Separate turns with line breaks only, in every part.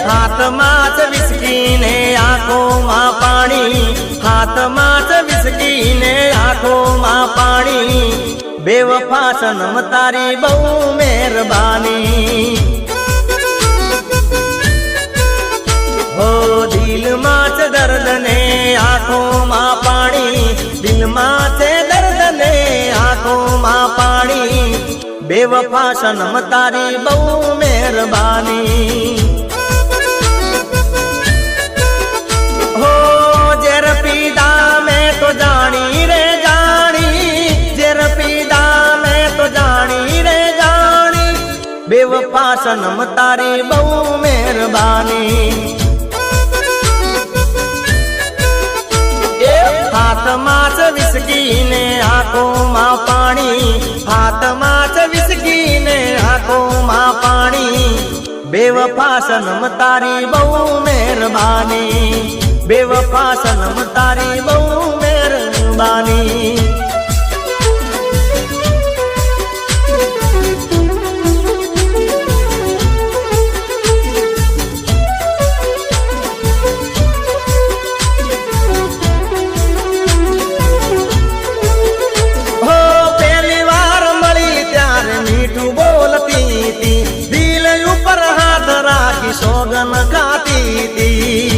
હાથમાં જ વિસ્કી ને આંખોમાં પાણી, હાથમાં જ વિસ્કી ને આંખોમાં પાણી, બેવફા સનમ તારી બહુ મહેરબાની। હો દિલમાં છે દર્દ ને આંખોમાં પાણી, દિલમાં છે દર્દ ને આંખોમાં પાણી, બેવફા સનમ તારી બહુ મહેરબાની। હો ઝેર પીધા મેં તો જાણી રે જાણી, ઝેર પીધા મેં તો જાણી રે જાણી, બેવફા સનમ તારી બહુ મહેરબાની। હાથમાં જ વિસ્કી ને આંખોમાં પાણી, હાથમાં જ વિસ્કી ને આંખોમાં પાણી, બેવફા સનમ તારી બહુ મહેરબાની, બેવફા સનમ તારી બહુ મહેરબાની। સોગન ખાતી તી,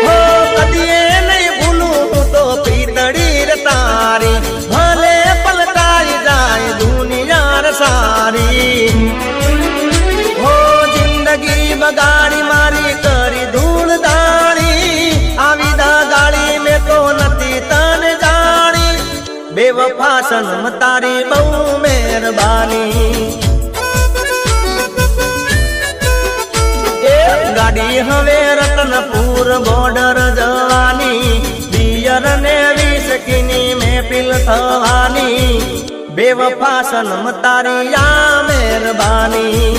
હો કદીએ નહીં ભૂલું તો પીતળી રે તારી, ભલે પલટાઈ જાય દુનિયા રે સારી। હો જિંદગી બગાડી મારી કરી ધૂળ દાણી, આવી ગાળી મેં તો નથી તને જાણી, બેવફા સનમ તારી બહુ મહેરબાની। ગાડી હવે રતનપુર બોર્ડર જવાની, પિયર ને વિસ્કીની મહેફિલ થવાની, બેવફા સનમ તારી આ મહેરબાની,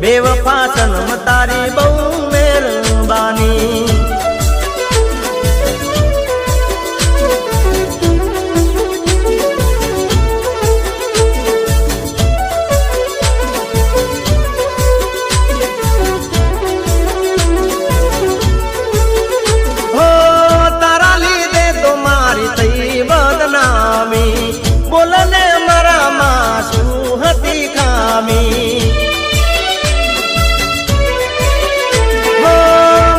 બેવફા સનમ તારી બહુ મહેરબાની। બોલને મારામાં શું હતી ખામી, હો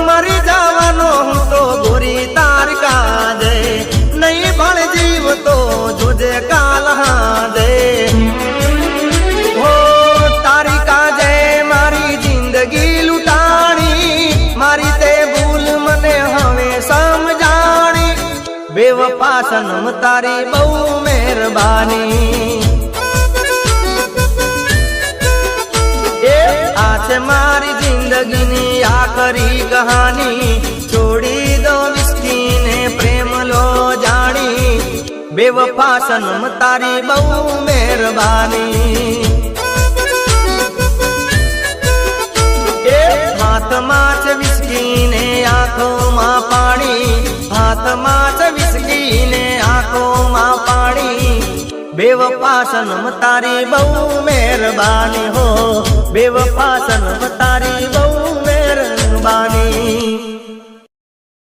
મરી જવાનો હું તો ગોરી તારી કાજે, નહીં ભણ જીવ તો જોજે કાલ હાજે। હો તારી કાજે મારી જિંદગી લૂંટાણી, મારી તે ભૂલ મને હવે સમજાણી, બેવફા સનમ તારી બહુ મહેરબાની। આ છે મારી જિંદગીની આખરી કહાની, છોડી દો વિસ્કી ને પ્રેમ લો જાણી, બેવફા સનમ તારી બહુ મહેરબાની। હાથમાં છે વિસ્કી ને આંખોમાં પાણી, હાથમાં છે વિસ્કી ને આંખોમાં પાણી, બેવફા સનમ તારી બહુ મહેરબાની। હો બેવફા સનમ તારી